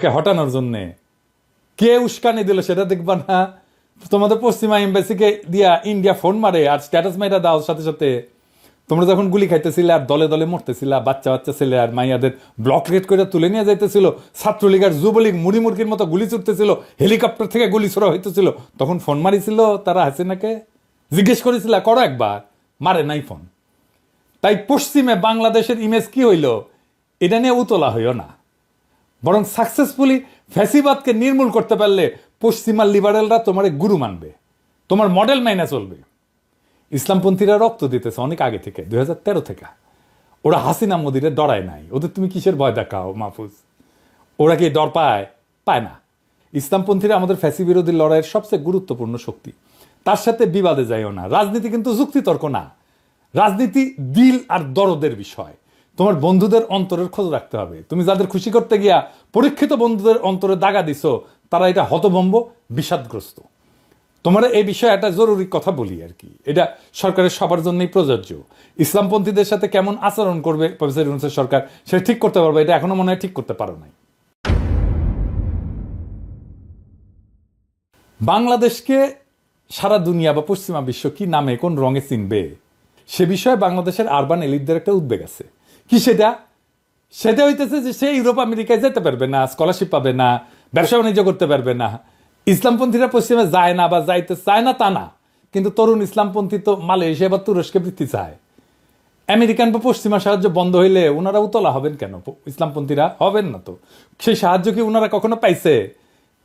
কে হটানোর জন্যে কে উস্কানি দিল সেটা দেখবা না? তোমাদের পশ্চিমা এম্বাসিকে দিয়া ইন্ডিয়া ফোন মারে আর স্ট্যাটাস মাইরা দাও সাথে সাথে। তোমরা যখন গুলি খাইতেছিলে আর দলে দলে মরতেছিলা, বাচ্চা বাচ্চা ছেলে আর মাইয়াদের ব্লকলেট করে তুলে নিয়ে যাইতেছিল, ছাত্রলীগ আর যুবলীগ মুড়ি মুরগির মতো গুলি ছুটতেছিল, হেলিকপ্টার থেকে গুলি ছোড়া হইতেছিল, তখন ফোন মারিছিল তারা হাসিনাকে? জিজ্ঞেস করেছিল? করো একবার। মারে নাই ফোন। তাই পশ্চিমে বাংলাদেশের ইমেজ কি হইল এটা নিয়ে উতলা হইও না, বরং সাকসেসফুলি ফ্যাসিবাদকে নির্মূল করতে পারলে পশ্চিমা লিবারেলরা তোমার গুরু মানবে, তোমার মডেল মাইনা চলবে। ইসলামপন্থীরা রক্ত দিতেছে অনেক আগে থেকে, 2013 থেকে। ওরা হাসিনা মোদিরে ডরায় নাই। ওদের তুমি কিসের ভয় দেখাও মাহফুজ? ওরা কি ডর পায়? পায় না। ইসলামপন্থীরা আমাদের ফ্যাসি বিরোধী লড়াইয়ের সবচেয়ে গুরুত্বপূর্ণ শক্তি। তার সাথে বিবাদে যাইও না। রাজনীতি কিন্তু যুক্তিতর্ক না, রাজনীতি দিল আর দরদের বিষয়। তোমার বন্ধুদের অন্তরের খোঁজ রাখতে হবে। তুমি যাদের খুশি করতে গিয়া পরীক্ষিত বন্ধুদের অন্তরে দাগা দিছো, তারা এটা হতভম্ব, বিষাদগ্রস্ত। তোমার এই বিষয়ে একটা জরুরি কথা বলি আর কি, এটা সরকারের সবার জন্যই প্রযোজ্য। ইসলামপন্থীদের সাথে কেমন আচরণ করবে প্রফেসর ইউনূসের সরকার, সেটা ঠিক করতে পারবে। এটা এখনো মনে হয় ঠিক করতে পারো নাই। বাংলাদেশকে সারা দুনিয়া বা পশ্চিমা বিশ্ব কি নামে কোন রঙে চিনবে সে বিষয়ে বাংলাদেশের আরবান এলিটদের একটা উদ্বেগ আছে। কি সেটা? সেটা হইতেছে যে সে ইউরোপ আমেরিকায় যেতে পারবে না, স্কলারশিপ পাবে না, ব্যবসা বাণিজ্য করতে পারবে না। ইসলামপন্থীরা পশ্চিমে যায় না বা যাইতে চায় না তা না, কিন্তু তরুণ ইসলামপন্থী তো মালয়েশিয়া বা তুরস্কে বৃত্তি চায়। আমেরিকান বা পশ্চিমা সাহায্য বন্ধ হইলে ওনারা উতলা হবেন কেন? ইসলামপন্থীরা হবেন না তো। সেই সাহায্য কি ওনারা কখনো পাইছে?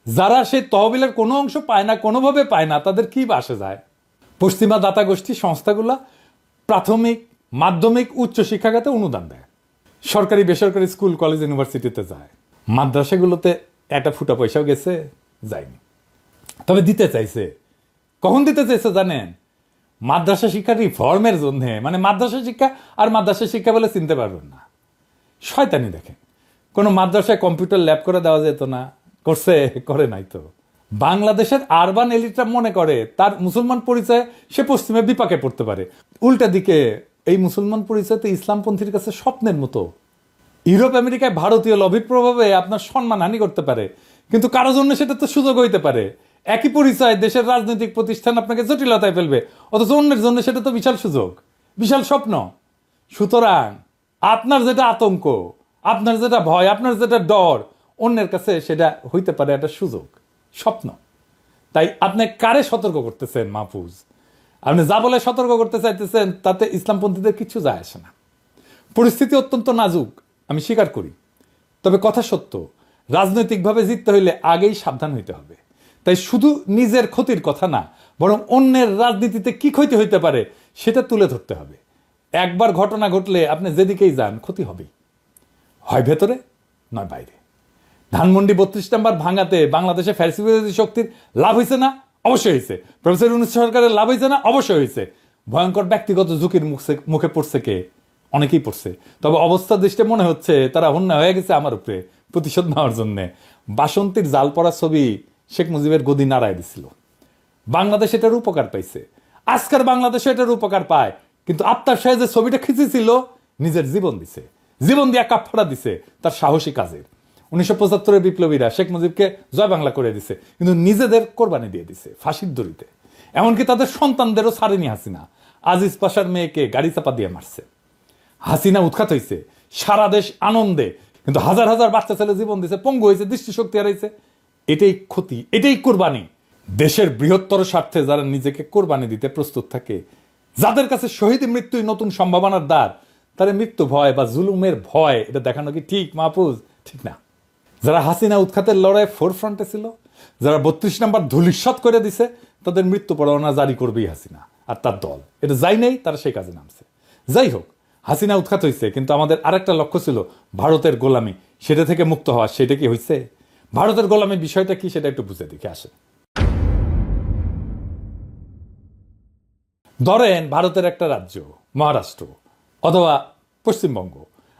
যারা সেই তহবিলের কোনো অংশ পায় না, কোনোভাবে পায় না, তাদের কি আসে যায়? পশ্চিমা দাতা গোষ্ঠী সংস্থাগুলা প্রাথমিক, মাধ্যমিক, উচ্চ শিক্ষাখাতে অনুদান দেয়। সরকারি বেসরকারি স্কুল কলেজ ইউনিভার্সিটিতে যায়। মাদ্রাসাগুলোতে একটা ফুটা পয়সাও গেছে? যায়নি। তবে দিতে চাইছে। কখন দিতে চাইছে জানেন? মাদ্রাসা শিক্ষা রিফর্মের জন্য। মানে মাদ্রাসা শিক্ষা আর মাদ্রাসা শিক্ষা বলে চিনতে পারবেন না। শয়তানি দেখেন। কোনো মাদ্রাসায় কম্পিউটার ল্যাব করে দেওয়া যেত না? করছে? করে নাই তো। বাংলাদেশের আরবান এলিটরা মনে করে তার মুসলমান পরিচয় সে পশ্চিমে বিপাকে পড়তে পারে। উল্টা দিকে এই মুসলমান পরিচয় তো ইসলামপন্থীর কাছে স্বপ্নের মতো। ইউরোপ আমেরিকায় ভারতীয় লবির প্রভাবে আপনার সম্মানহানি করতে পারে, কিন্তু কারোর জন্য সেটা তো সুযোগ হইতে পারে। একই পরিচয় দেশের রাজনৈতিক প্রতিষ্ঠান আপনাকে জটিলতায় ফেলবে, অথচ অন্যের জন্য সেটা তো বিশাল সুযোগ, বিশাল স্বপ্ন। সুতরাং আপনার যেটা আতঙ্ক, আপনার যেটা ভয়, আপনার যেটা ডর, অন্যের কাছে সেটা হইতে পারে একটা সুযোগ, স্বপ্ন। তাই আপনি কারে সতর্ক করতেছেন মাহফুজ? আপনি যা বলে সতর্ক করতে চাইতেছেন তাতে ইসলামপন্থীদের কিছু যায় আসে না। পরিস্থিতি অত্যন্ত নাজুক, আমি স্বীকার করি। তবে কথা সত্য, রাজনৈতিকভাবে জিততে হইলে আগেই সাবধান হইতে হবে। তাই শুধু নিজের ক্ষতির কথা না, বরং অন্যের রাজনীতিতে কি ক্ষতি হইতে পারে সেটা তুলে ধরতে হবে। একবার ঘটনা ঘটলে আপনি যেদিকেই যান ক্ষতি হবেই, হয় ভেতরে নয় বাইরে। ধানমন্ডি 32 নম্বর ভাঙাতে বাংলাদেশে ফ্যাসিবাদী শক্তির লাভ হয়েছে না? অবশ্যই হয়েছে। প্রফেসর ইউনূস সরকারের লাভ হয়েছে না? অবশ্যই হয়েছে। ভয়ঙ্কর ব্যক্তিগত ঝুঁকির মুখে পড়ছে কে? অনেকেই পড়ছে। তবে অবস্থা দৃষ্টে মনে হচ্ছে তারা হন্যা হয়ে গেছে আমার উপরে প্রতিশোধ নেওয়ার জন্যে। বাসন্তীর জাল পড়া ছবি শেখ মুজিবের গদি নাড়ায় দিছিল। বাংলাদেশ এটার উপকার পাইছে, আজকের বাংলাদেশ এটার উপকার পায়। কিন্তু আফতাব সাহেব যে ছবিটা খিঁচেছিল, নিজের জীবন দিছে, জীবন দিয়ে কাপড়া দিছে তার সাহসী কাজের। 1975-এর বিপ্লবীরা শেখ মুজিবকে জয় বাংলা করে দিছে, কিন্তু নিজেদের কোরবানি দিয়ে দিছে ফাঁসির দড়িতে। এমনকি তাদের সন্তানদেরও ছাড়েনি হাসিনা। আজিজ পাশার মেয়েকে গাড়ি চাপা দিয়ে মারছে। হাসিনা উৎখাত হয়েছে, সারা দেশ আনন্দে, কিন্তু হাজার হাজার বাচ্চা ছেলে জীবন দিছে, পঙ্গু হয়েছে, দৃষ্টিশক্তি হারাইছে। এটাই ক্ষতি, এটাই কোরবানি। দেশের বৃহত্তর স্বার্থে যারা নিজেকে কোরবানি দিতে প্রস্তুত থাকে, যাদের কাছে শহীদ মৃত্যুই নতুন সম্ভাবনার দ্বার, তারা মৃত্যু ভয় বা জুলুমের ভয় এটা দেখানো কি ঠিক মাহফুজ? ঠিক না। যারা হাসিনা উৎখাতের লড়াই ফোরফ্রন্টে ছিল, যারা 32 নম্বর ধূলিসাৎ করে দিছে, তাদের মৃত্যু পরোয়ানা জারি করবেই হাসিনা আর তার দল। এটা যাই নেই, তারা সেই কাজে নামছে। যাই হোক, হাসিনা উৎখাত হয়েছে, কিন্তু আমাদের আরেকটা লক্ষ্য ছিল ভারতের গোলামি, সেটা থেকে মুক্ত হওয়া। সেটা কি হয়েছে? ভারতের গোলামি বিষয়টা কি সেটা একটু বুঝে দেখে আসে। ধরেন ভারতের একটা রাজ্য মহারাষ্ট্র অথবা পশ্চিমবঙ্গ,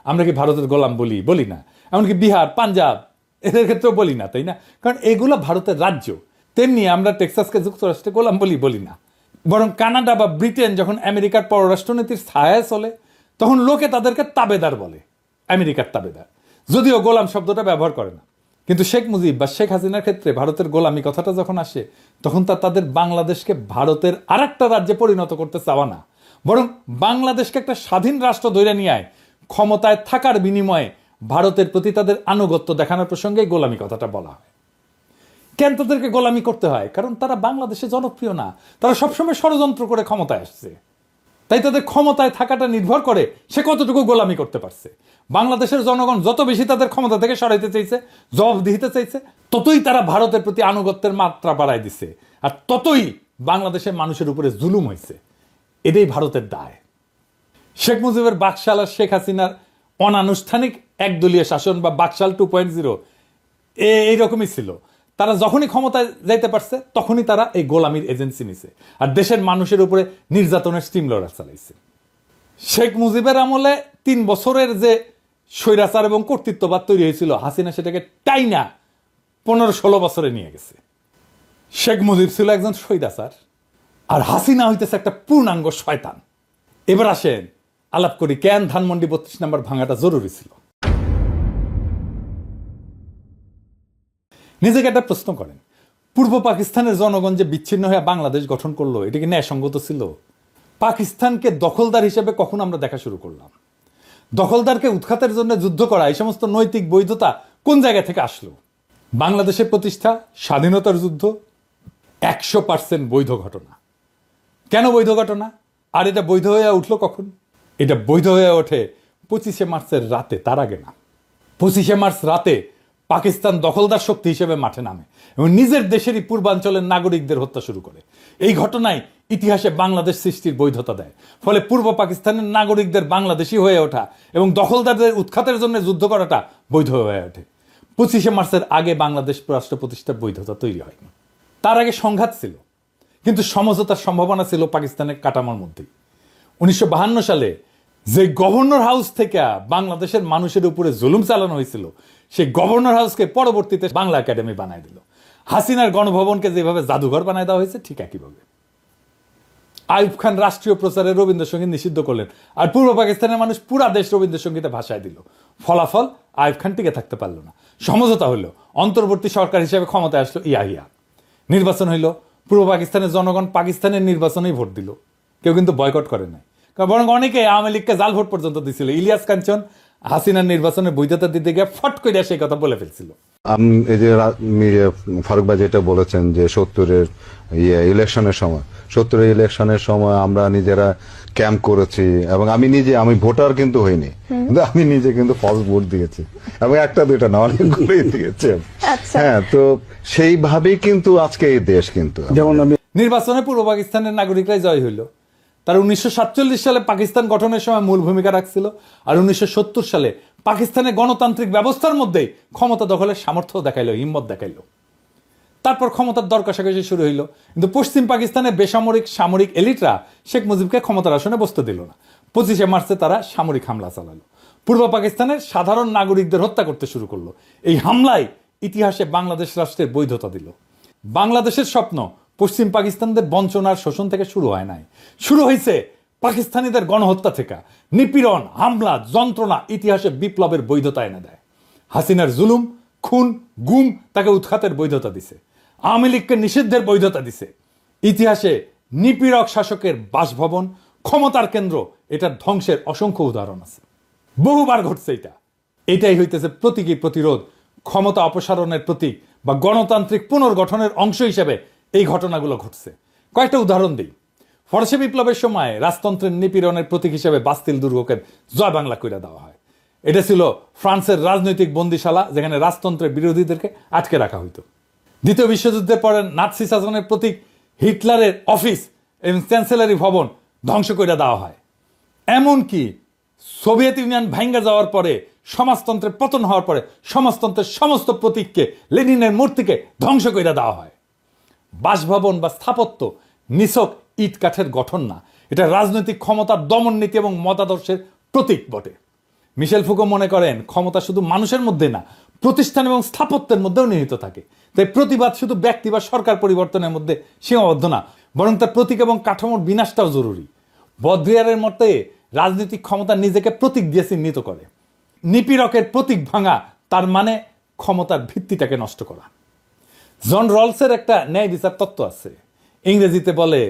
আমরা কি ভারতের গোলাম বলি? বলি না। এমনকি বিহার, পাঞ্জাব, এদের ক্ষেত্রেও বলি না, তাই না? কারণ এগুলো ভারতের রাজ্য। তেমনি আমরা টেক্সাসকে যুক্তরাষ্ট্রে গোলাম বলি না। বরং কানাডা বা ব্রিটেন যখন আমেরিকার পররাষ্ট্রনীতির ছায়ায় চলে, তখন লোকে তাদেরকে তাবেদার বলে, আমেরিকার তাবেদার, যদিও গোলাম শব্দটা ব্যবহার করে না। কিন্তু শেখ মুজিব বা শেখ হাসিনার ক্ষেত্রে ভারতের গোলামি কথাটা যখন আসে, তখন তাদের বাংলাদেশকে ভারতের আর একটা রাজ্যে পরিণত করতে চাওয়া না, বরং বাংলাদেশকে একটা স্বাধীন রাষ্ট্র ধরে নিয়ে ক্ষমতায় থাকার বিনিময়ে ভারতের প্রতি তাদের আনুগত্য দেখানোর প্রসঙ্গে গোলামি কথাটা বলা হয়। কেন তাদেরকে গোলামি করতে হয়? কারণ তারা বাংলাদেশে জনপ্রিয় না, তারা সবসময় ষড়যন্ত্র করে ক্ষমতায় আসছে। তাই তাদের ক্ষমতায় থাকাটা নির্ভর করে সে কতটুকু গোলামি করতে পারছে। বাংলাদেশের জনগণ যত বেশি তাদের ক্ষমতা থেকে সরাইতে চাইছে, জবাবদিহিতে চাইছে, ততই তারা ভারতের প্রতি আনুগত্যের মাত্রা বাড়ায় দিছে, আর ততই বাংলাদেশের মানুষের উপরে জুলুম হয়েছে। এটাই ভারতের দায়। শেখ মুজিবের বাকশাল আর শেখ হাসিনার অনানুষ্ঠানিক একদলীয় শাসন বা বাকশাল 2.0 এইরকমই ছিল। তারা যখনই ক্ষমতায় যাইতে পারছে তখনই তারা এই গোলামির এজেন্সি নিছে আর দেশের মানুষের উপরে নির্যাতনের স্টিম রোলার চালাইছে। শেখ মুজিবের আমলে 3 বছরের যে স্বৈরাচার এবং কর্তৃত্ববাদ তৈরি হয়েছিল, হাসিনা সেটাকে টাইনা 15-16 বছরে নিয়ে গেছে। শেখ মুজিব ছিল একজন স্বৈরাচার, আর হাসিনা হইতেছে একটা পূর্ণাঙ্গ শয়তান। এবার আসেন আলাপ করি কেন ধানমন্ডি 32 নম্বর ভাঙাটা জরুরি ছিল। নিজেকে একটা প্রশ্ন করেন, পূর্ব পাকিস্তানের জনগণ যে বিচ্ছিন্ন হয়ে বাংলাদেশ গঠন করলো, এটা কি ন্যায়সঙ্গত ছিল? পাকিস্তানকে দখলদার হিসেবে কখন আমরা দেখা শুরু করলাম? দখলদারকে উৎখাতের জন্য যুদ্ধ করা, এই সমস্ত নৈতিক বৈধতা কোন জায়গা থেকে আসলো? বাংলাদেশের প্রতিষ্ঠা, স্বাধীনতার যুদ্ধ 100% বৈধ ঘটনা। কেন বৈধ ঘটনা? আর এটা বৈধ হয়ে উঠলো কখন? এটা বৈধ হয়ে ওঠে 25শে মার্চের রাতে, তার আগে না। 25শে মার্চ রাতে পাকিস্তান দখলদার শক্তি হিসেবে মাঠে নামে এবং নিজের দেশেরই পূর্বাঞ্চলের নাগরিকদের হত্যা শুরু করে। এই ঘটনায় ইতিহাসে বাংলাদেশ সৃষ্টির বৈধতা দেয়। ফলে পূর্ব পাকিস্তানের নাগরিকদের বাংলাদেশি হয়ে ওঠা এবং দখলদারদের উৎখাতের জন্য যুদ্ধ করাটা বৈধ হয়ে ওঠে। 25শে মার্চের আগে বাংলাদেশ রাষ্ট্র প্রতিষ্ঠার বৈধতা তৈরি হয়নি। তার আগে সংঘাত ছিল, কিন্তু সমঝোতার সম্ভাবনা ছিল পাকিস্তানের কাঠামোর মধ্যেই। 1952 সালে যে গভর্নর হাউস থেকে বাংলাদেশের মানুষের উপরে জুলুম চালানো হয়েছিল, সেই গভর্নর হাউসকে পরবর্তীতে বাংলা একাডেমি বানায় দিল। হাসিনার গণভবনকে যেভাবে জাদুঘর বানায় দেওয়া হয়েছে, ঠিক একইভাবে আইয়ুব খান রাষ্ট্রীয় প্রচারে রবীন্দ্রসঙ্গীত নিষিদ্ধ করলেন, আর পূর্ব পাকিস্তানের মানুষ পুরা দেশ রবীন্দ্রসঙ্গীতে ভাষায় দিল। ফলাফল, আইয়ুব খান টিকে থাকতে পারল না। সমঝোতা হইল, অন্তর্বর্তী সরকার হিসেবে ক্ষমতায় আসলো ইয়াহিয়া। নির্বাচন হইল, পূর্ব পাকিস্তানের জনগণ পাকিস্তানের নির্বাচনেই ভোট দিল, কেউ কিন্তু বয়কট করে নাই। বরং অনেকে আওয়ামী লীগকে জাল ভোট পর্যন্ত দিছিল। ইলিয়াস কাঞ্চন হাসিনার নির্বাচনের বৈধতা দিতে গিয়ে ফট করে সেই কথা বলে ফেলছিল। এই যে ফারুক ভাই যেটা বলেছেন যে 70-এর ইলেকশনের সময়, 70-এর ইলেকশনের সময় আমরা নিজেরা ক্যাম্প করেছি এবং আমি ভোটার কিন্তু হইনি, কিন্তু আমি নিজে কিন্তু ফলস ভোট দিয়েছি এবং একটা দুইটা না, অনেকগুলোই দিয়েছি। হ্যাঁ, তো সেইভাবেই কিন্তু আজকে এই দেশ কিন্তু যেমন নির্বাচনে পূর্ব পাকিস্তানের নাগরিকরাই জয় হইল। তার 1947 সালে পাকিস্তান গঠনের সময় মূল ভূমিকা রাখছিল, আর 1970 সালে পাকিস্তানের গণতান্ত্রিক ব্যবস্থার মধ্যেই ক্ষমতা দখলের সামর্থ্য দেখাইলো, হিম্মত দেখাইলো। তারপর ক্ষমতার দর কষাকষি শুরু হইল, কিন্তু পশ্চিম পাকিস্তানের বেসামরিক সামরিক এলিটরা শেখ মুজিবকে ক্ষমতার আসনে বসতে দিল না। 25শে মার্চে তারা সামরিক হামলা চালালো, পূর্ব পাকিস্তানের সাধারণ নাগরিকদের হত্যা করতে শুরু করলো। এই হামলায় ইতিহাসে বাংলাদেশ রাষ্ট্রের বৈধতা দিল। বাংলাদেশের স্বপ্ন পশ্চিম পাকিস্তানদের বঞ্চনার শোষণ থেকে শুরু হয় নাই, শুরু হয়েছে পাকিস্তানিদের গণহত্যা থেকে। নিপীড়ন, হামলা, যন্ত্রণা ইতিহাসে বিপ্লবের বৈধতা এনে দেয়। হাসিনার জুলুম, খুন, গুম তাকে উৎখাতের বৈধতা দিছে, আওয়ামী লীগকে নিষিদ্ধের বৈধতা দিছে। ইতিহাসে নিপীড়ক শাসকের বাসভবন, ক্ষমতার কেন্দ্র, এটার ধ্বংসের অসংখ্য উদাহরণ আছে, বহুবার ঘটছে। এটাই হইতেছে প্রতীকী প্রতিরোধ, ক্ষমতা অপসারণের প্রতীক বা গণতান্ত্রিক পুনর্গঠনের অংশ হিসেবে এই ঘটনাগুলো ঘটছে। কয়েকটা উদাহরণ দিই। ফরাসি বিপ্লবের সময় রাজতন্ত্রের নিপীড়নের প্রতীক হিসেবে বাস্তিল দুর্গকে জয় বাংলা কইরা দেওয়া হয়। এটা ছিল ফ্রান্সের রাজনৈতিক বন্দিশালা, যেখানে রাজতন্ত্রের বিরোধীদেরকে আটকে রাখা হইতো। দ্বিতীয় বিশ্বযুদ্ধের পরে নাৎসি শাসনের প্রতীক হিটলারের অফিস এবং চ্যান্সেলারি ভবন ধ্বংস করে দেওয়া হয়। এমনকি সোভিয়েত ইউনিয়ন ভাঙ্গা যাওয়ার পরে, সমাজতন্ত্রের পতন হওয়ার পরে সমাজতন্ত্রের সমস্ত প্রতীককে, লেনিনের মূর্তিকে ধ্বংস করে দেওয়া হয়। বাসভবন বা স্থাপত্য নিছক ইট কাঠের গঠন না, এটা রাজনৈতিক ক্ষমতার দমন নীতি এবং মতাদর্শের প্রতীক বটে। মিশেল ফুকো মনে করেন ক্ষমতা শুধু মানুষের মধ্যে না, প্রতিষ্ঠান এবং স্থাপত্যের মধ্যেও নিহিত থাকে। তাই প্রতিবাদ শুধু ব্যক্তি বা সরকার পরিবর্তনের মধ্যে সীমাবদ্ধ না, বরং তার প্রতীক এবং কাঠামোর বিনাশটাও জরুরি। বদ্রিয়ারের মতে রাজনৈতিক ক্ষমতা নিজেকে প্রতীক দিয়ে চিহ্নিত করে। নিপীড়কের প্রতীক ভাঙা তার মানে ক্ষমতার ভিত্তিটাকে নষ্ট করা। জন রলসের একটা ন্যায় বিচার তত্ত্ব আছে, ইংরেজিতে বলে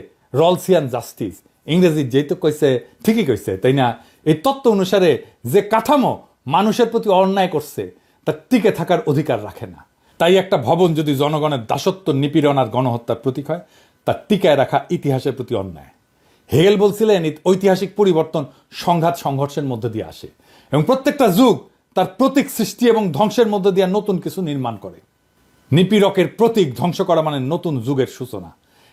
রলসিয়ান জাস্টিস। ইংরেজি যেহেতু কইছে ঠিকই কইছে, তাই না? এই তত্ত্ব অনুসারে যে কাঠামো মানুষের প্রতি অন্যায় করছে তার টিকে থাকার অধিকার রাখে না। তাই একটা ভবন যদি জনগণের দাসত্ব, নিপীড়ন আর গণহত্যার প্রতীক হয়, তার টিকায় রাখা ইতিহাসের প্রতি অন্যায়। হেগেল বলছিলেন ঐতিহাসিক পরিবর্তন সংঘাত সংঘর্ষের মধ্যে দিয়ে আসে এবং প্রত্যেকটা যুগ তার প্রতীক সৃষ্টি এবং ধ্বংসের মধ্যে দিয়ে নতুন কিছু নির্মাণ করে। নিপীড়কের প্রতীক ধ্বংস করা মানে নতুন যুগের সূচনা।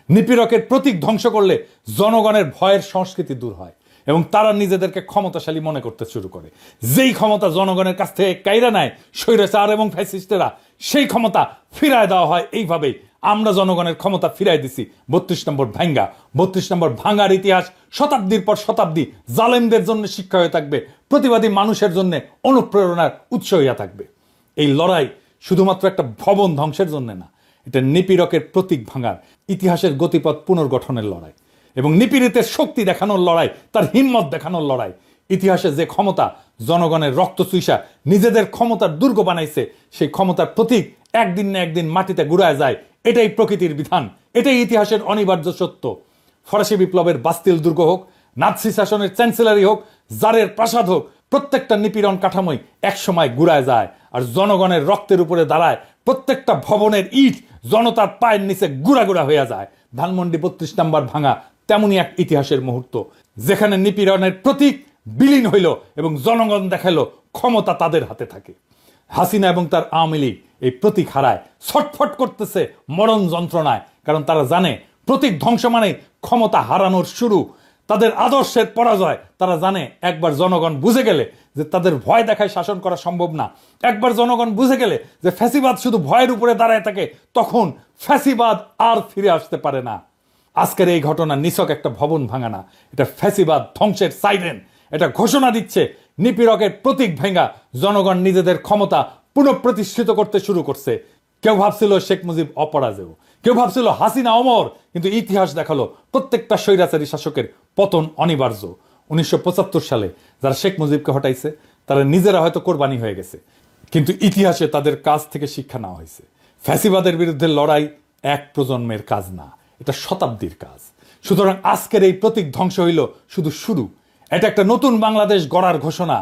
নিপীড়কের প্রতীক ধ্বংস করলে জনগণের ভয়ের সংস্কৃতি দূর হয় এবং তারা নিজেদেরকে ক্ষমতাশালী মনে করতে শুরু করে। যেই ক্ষমতা জনগণের কাছ থেকে কাইরা নেয় স্বৈরাচার এবং ফ্যাসিস্টেরা, সেই ক্ষমতা ফিরায় দেওয়া হয় এইভাবেই। আমরা জনগণের ক্ষমতা ফিরাই দিছি 32 নম্বর ভাঙ্গা। 32 নম্বর ভাঙ্গার ইতিহাস শতাব্দীর পর শতাব্দী জালেমদের জন্য শিক্ষা হয়ে থাকবে, প্রতিবাদী মানুষের জন্য অনুপ্রেরণার উৎস হইয়া থাকবে। এই লড়াই শুধুমাত্র একটা ভবন ধ্বংসের জন্য না, এটা নিপীড়কের প্রতীক ভাঙার, ইতিহাসের গতিপথ পুনর্গঠনের লড়াই এবং নিপীড়িতের শক্তি দেখানোর লড়াই, তার হিম্মত দেখানোর লড়াই। ইতিহাসে যে ক্ষমতা জনগণের রক্ত চুইসা নিজেদের ক্ষমতার দুর্গ বানাইছে, সেই ক্ষমতার প্রতীক একদিন না একদিন মাটিতে গুড়ায় যায়। এটাই প্রকৃতির বিধান, এটাই ইতিহাসের অনিবার্য সত্য। ফরাসি বিপ্লবের বাস্তিল দুর্গ হোক, নাৎসি শাসনের চ্যান্সেলারি হোক, জারের প্রাসাদ হোক, প্রত্যেকটা নিপীড়ন কাঠামোই একসময় গুড়ায় যায় আর জনগণের রক্তের উপরে দাঁড়ায়। প্রত্যেকটা ভবনের ইট জনতার পায়ের নিচে গুড়া গুড়া হয়ে যায়। ধানমন্ডি 32 নম্বর ভাঙা তেমনই এক ইতিহাসের মুহূর্ত, যেখানে নিপীড়নের প্রতীক বিলীন হইল এবং জনগণ দেখালো ক্ষমতা তাদের হাতে থাকে। হাসিনা এবং তার আওয়ামী লীগ এই প্রতীক হারায় ছটফট করতেছে মরণ যন্ত্রণায়, কারণ তারা জানে প্রতীক ধ্বংস মানে ক্ষমতা হারানোর শুরু, তাদের আদর্শের পরাজয়। তারা জানে একবার জনগণ বুঝে গেলে যে তাদের ভয় দেখায় শাসন করা সম্ভব না, একবার জনগণ বুঝে গেলে যে ফ্যাসিবাদ শুধু ভয়ের উপরে দাঁড়ায় থাকে, তখন ফ্যাসিবাদ আর ফিরে আসতে পারে না। আজকের এই ঘটনা নিছক একটা ভবন ভাঙা না, এটা ফ্যাসিবাদ ধ্বংসের সাইরেন। এটা ঘোষণা দিচ্ছে নিপীড়কের প্রতীক ভেঙা জনগণ নিজেদের ক্ষমতা পুনঃপ্রতিষ্ঠিত করতে শুরু করছে। কেউ ভাবছিল শেখ মুজিব অপরাজেয়, কেউ ভাবছিল হাসিনা অমর, কিন্তু ইতিহাস দেখালো প্রত্যেকটা স্বৈরাচারী শাসকের পতন অনিবার্য। 1975 সালে যারা শেখ মুজিবকে হটাইছে তারা নিজেরা হয়তো কোরবানি হয়ে গেছে, কিন্তু ইতিহাসে তাদের কাছ থেকে শিক্ষা নেওয়া হয়েছে। ফ্যাসিবাদের বিরুদ্ধে লড়াই এক প্রজন্মের কাজ না, এটা শতাব্দীর কাজ। সুতরাং আজকের এই প্রতীক ধ্বংস হইল শুধু শুরু, এটা একটা নতুন বাংলাদেশ গড়ার ঘোষণা।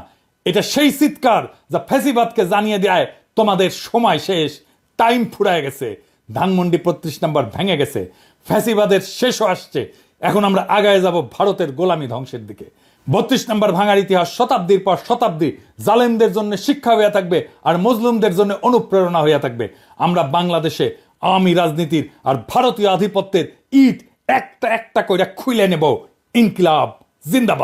এটা সেই চিৎকার যা ফ্যাসিবাদকে জানিয়ে দেয় তোমাদের সময় শেষ, টাইম ফুরায় গেছে। ধানমন্ডি 32 নম্বর ভেঙে গেছে, ফ্যাসিবাদের শেষও আসছে। এখন আমরা আগায় যাব ভারতের গোলামি ধ্বংসের দিকে। 32 নম্বর ভাঙার ইতিহাস শতাব্দীর পর শতাব্দী জালেমদের জন্য শিক্ষা হইয়া থাকবে আর মজলুমদের জন্য অনুপ্রেরণা হইয়া থাকবে। আমরা বাংলাদেশে আওয়ামী রাজনীতির আর ভারতীয় আধিপত্যের ইট একটা একটা করে খুলে নেব। ইনকিলাব জিন্দাবাদ।